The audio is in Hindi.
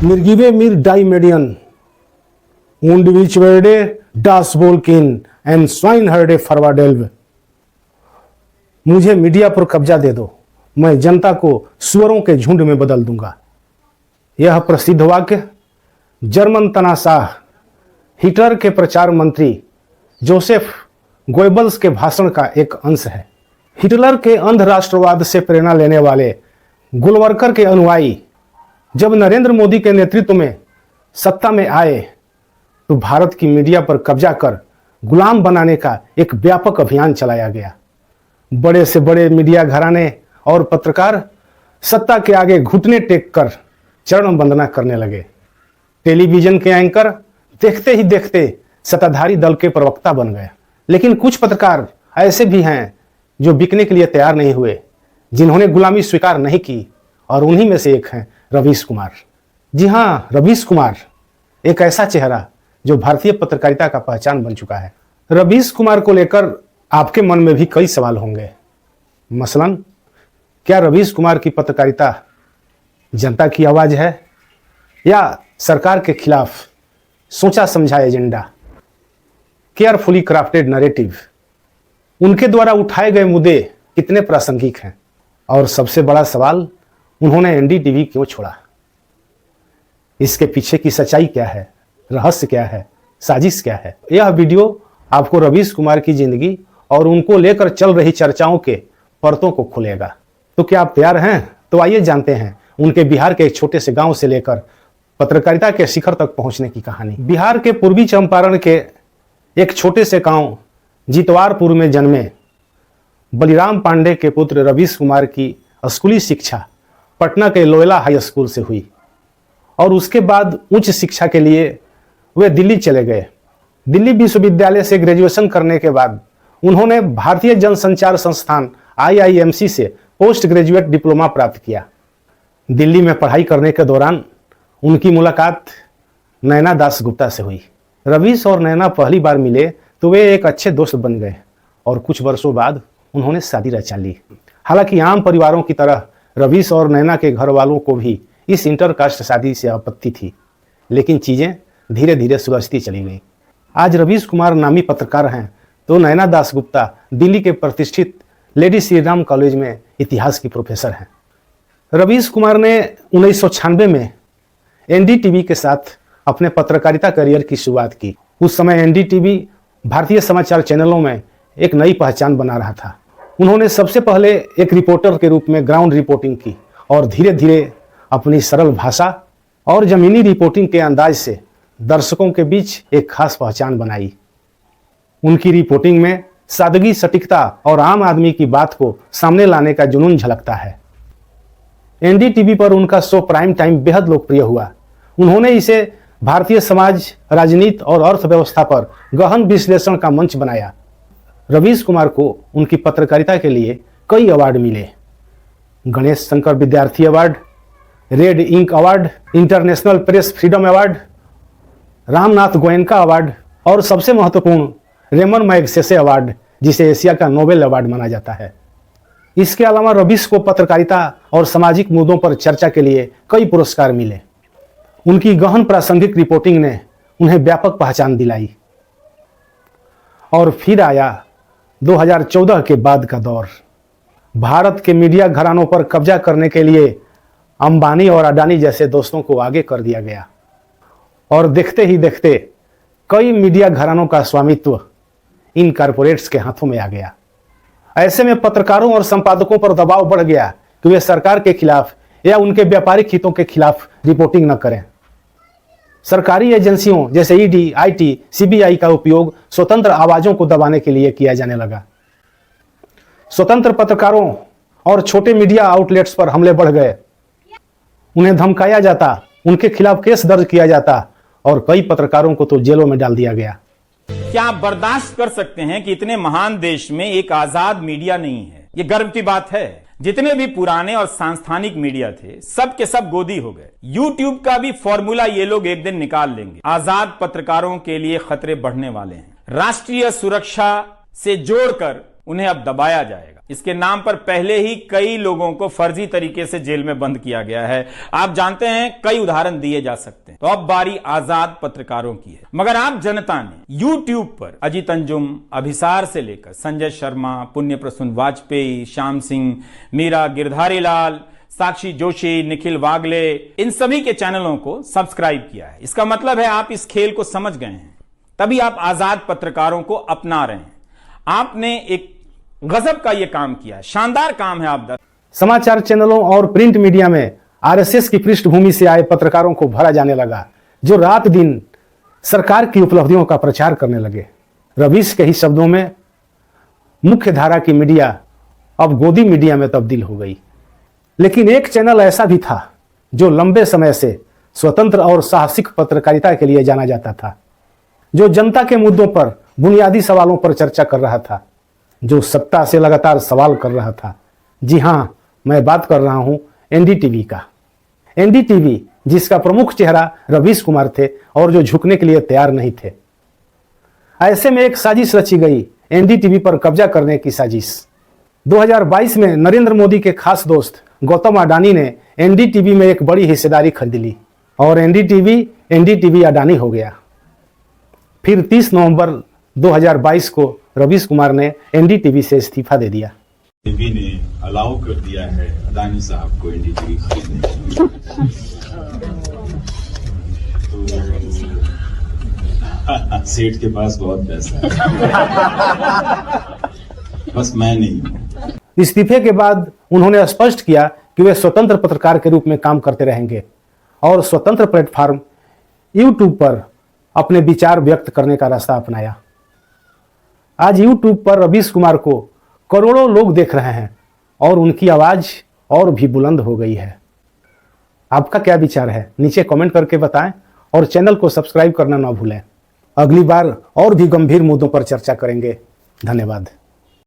Mir give mir die Median und which werde das Volkin and Swineherde Farvadelve। मुझे मीडिया पर कब्जा दे दो, मैं जनता को सुअरों के झुंड में बदल दूंगा। यह प्रसिद्ध वाक्य जर्मन तनाशाह हिटलर के प्रचार मंत्री जोसेफ गोएबल्स के भाषण का एक अंश है। हिटलर के अंध राष्ट्रवाद से प्रेरणा लेने वाले गोलवरकर के अनुयायी जब नरेंद्र मोदी के नेतृत्व में सत्ता में आए तो भारत की मीडिया पर कब्जा कर गुलाम बनाने का एक व्यापक अभियान चलाया गया। बड़े से बड़े मीडिया घराने और पत्रकार सत्ता के आगे घुटने टेक कर चरण वंदना करने लगे। टेलीविजन के एंकर देखते ही देखते सत्ताधारी दल के प्रवक्ता बन गए। लेकिन कुछ पत्रकार ऐसे भी हैं जो बिकने के लिए तैयार नहीं हुए, जिन्होंने गुलामी स्वीकार नहीं की, और उन्हीं में से एक हैं रवीश कुमार। जी हाँ, रवीश कुमार एक ऐसा चेहरा जो भारतीय पत्रकारिता का पहचान बन चुका है। रवीश कुमार को लेकर आपके मन में भी कई सवाल होंगे। मसलन, क्या रवीश कुमार की पत्रकारिता जनता की आवाज है या सरकार के खिलाफ सोचा समझा एजेंडा, केयरफुली क्राफ्टेड नैरेटिव? उनके द्वारा उठाए गए मुद्दे कितने प्रासंगिक हैं? और सबसे बड़ा सवाल, उन्होंने एनडीटीवी क्यों छोड़ा? इसके पीछे की सच्चाई क्या है, रहस्य क्या है, साजिश क्या है? यह वीडियो आपको रवीश कुमार की जिंदगी और उनको लेकर चल रही चर्चाओं के परतों को खोलेगा। तो क्या आप तैयार हैं? तो आइए जानते हैं उनके बिहार के एक छोटे से गांव से लेकर पत्रकारिता के शिखर तक पहुंचने की कहानी। बिहार के पूर्वी चंपारण के एक छोटे से गांव जितवारपुर में जन्मे बलिराम पांडे के पुत्र रवीश कुमार की स्कूली शिक्षा पटना के लोयला हाई स्कूल से हुई और उसके बाद उच्च शिक्षा के लिए वे दिल्ली चले गए। दिल्ली विश्वविद्यालय से ग्रेजुएशन करने के बाद उन्होंने भारतीय जनसंचार संस्थान IIMC से पोस्ट ग्रेजुएट डिप्लोमा प्राप्त किया। दिल्ली में पढ़ाई करने के दौरान उनकी मुलाकात नैना दास गुप्ता से हुई। रवीश और नैना पहली बार मिले तो वे एक अच्छे दोस्त बन गए और कुछ वर्षों बाद उन्होंने शादी रचा ली। हालांकि आम परिवारों की तरह रवीश और नैना के घर वालों को भी इस इंटरकास्ट शादी से आपत्ति थी, लेकिन चीज़ें धीरे धीरे सुलझती चली गई। आज रवीश कुमार नामी पत्रकार हैं तो नैना दास गुप्ता दिल्ली के प्रतिष्ठित लेडी श्री राम कॉलेज में इतिहास की प्रोफेसर हैं। रवीश कुमार ने 1996 में एनडीटीवी के साथ अपने पत्रकारिता करियर की शुरुआत की। उस समय एनडीटीवी भारतीय समाचार चैनलों में एक नई पहचान बना रहा था। उन्होंने सबसे पहले एक रिपोर्टर के रूप में ग्राउंड रिपोर्टिंग की और धीरे धीरे अपनी सरल भाषा और जमीनी रिपोर्टिंग के अंदाज से दर्शकों के बीच एक खास पहचान बनाई। उनकी रिपोर्टिंग में सादगी, सटीकता और आम आदमी की बात को सामने लाने का जुनून झलकता है। एनडीटीवी पर उनका शो प्राइम टाइम बेहद लोकप्रिय हुआ। उन्होंने इसे भारतीय समाज, राजनीति और अर्थव्यवस्था पर गहन विश्लेषण का मंच बनाया। रवीश कुमार को उनकी पत्रकारिता के लिए कई अवार्ड मिले। Ganesh Shankar Vidyarthi award, Red Ink award, International Press Freedom award, Ramnath Goenka award और सबसे महत्वपूर्ण रेमन मैगसेसे अवार्ड, जिसे एशिया का नोबेल अवार्ड माना जाता है। इसके अलावा रवीश को पत्रकारिता और सामाजिक मुद्दों पर चर्चा के लिए कई पुरस्कार मिले। उनकी गहन प्रासंगिक रिपोर्टिंग ने उन्हें व्यापक पहचान दिलाई। और फिर आया 2014 के बाद का दौर। भारत के मीडिया घरानों पर कब्जा करने के लिए अंबानी और अडानी जैसे दोस्तों को आगे कर दिया गया और देखते ही देखते कई मीडिया घरानों का स्वामित्व इन कारपोरेट्स के हाथों में आ गया। ऐसे में पत्रकारों और संपादकों पर दबाव बढ़ गया कि वे सरकार के खिलाफ या उनके व्यापारिक हितों के खिलाफ रिपोर्टिंग न करें। सरकारी एजेंसियों जैसे ईडी, आईटी, सीबीआई का उपयोग स्वतंत्र आवाजों को दबाने के लिए किया जाने लगा। स्वतंत्र पत्रकारों और छोटे मीडिया आउटलेट्स पर हमले बढ़ गए। उन्हें धमकाया जाता, उनके खिलाफ केस दर्ज किया जाता और कई पत्रकारों को तो जेलों में डाल दिया गया। क्या आप बर्दाश्त कर सकते हैं कि इतने महान देश में एक आजाद मीडिया नहीं है? ये गर्व की बात है। जितने भी पुराने और सांस्थानिक मीडिया थे, सब के सब गोदी हो गए। यूट्यूब का भी फॉर्मूला ये लोग एक दिन निकाल लेंगे। आजाद पत्रकारों के लिए खतरे बढ़ने वाले हैं। राष्ट्रीय सुरक्षा से जोड़कर उन्हें अब दबाया जाएगा। इसके नाम पर पहले ही कई लोगों को फर्जी तरीके से जेल में बंद किया गया है। आप जानते हैं, कई उदाहरण दिए जा सकते हैं। तो अब बारी आजाद पत्रकारों की है। मगर आप जनता ने YouTube पर अजीत अंजुम, अभिसार से लेकर संजय शर्मा, पुण्य प्रसून वाजपेयी, श्याम सिंह, मीरा, गिरधारी लाल, साक्षी जोशी, निखिल वागले, इन सभी के चैनलों को सब्सक्राइब किया है। इसका मतलब है आप इस खेल को समझ गए हैं, तभी आप आजाद पत्रकारों को अपना रहे हैं। आपने एक गजब का यह काम किया है, शानदार काम है। आप समाचार चैनलों और प्रिंट मीडिया में आरएसएस की पृष्ठभूमि से आए पत्रकारों को भरा जाने लगा, जो रात दिन सरकार की उपलब्धियों का प्रचार करने लगे। रवीश के ही शब्दों में, मुख्य धारा की मीडिया अब गोदी मीडिया में तब्दील हो गई। लेकिन एक चैनल ऐसा भी था जो लंबे समय से स्वतंत्र और साहसिक पत्रकारिता के लिए जाना जाता था, जो जनता के मुद्दों पर, बुनियादी सवालों पर चर्चा कर रहा था, जो सत्ता से लगातार सवाल कर रहा था। जी हां, मैं बात कर रहा हूं एनडीटीवी का। एनडीटीवी जिसका प्रमुख चेहरा रवीश कुमार थे और जो झुकने के लिए तैयार नहीं थे। ऐसे में एक साजिश रची गई, एनडीटीवी पर कब्जा करने की साजिश। 2022 में नरेंद्र मोदी के खास दोस्त गौतम अडानी ने एनडीटीवी में एक बड़ी हिस्सेदारी खरीद ली और एनडीटीवी अडानी हो गया। फिर 30 नवंबर 2022 को रवीश कुमार ने एनडीटीवी से इस्तीफा दे दिया। टीवी ने अलाउ कर दिया है अडानी साहब को एनडीटीवी खरीदने के लिए। तो सेठ के पास बहुत पैसा है, बस मैं नहीं हूं। इस्तीफे के बाद उन्होंने स्पष्ट किया कि वे स्वतंत्र पत्रकार के रूप में काम करते रहेंगे और स्वतंत्र प्लेटफॉर्म YouTube पर अपने विचार व्यक्त करने का रास्ता अपनाया। आज YouTube पर रवीश कुमार को करोड़ों लोग देख रहे हैं और उनकी आवाज और भी बुलंद हो गई है। आपका क्या विचार है, नीचे कमेंट करके बताएं और चैनल को सब्सक्राइब करना ना भूलें। अगली बार और भी गंभीर मुद्दों पर चर्चा करेंगे। धन्यवाद।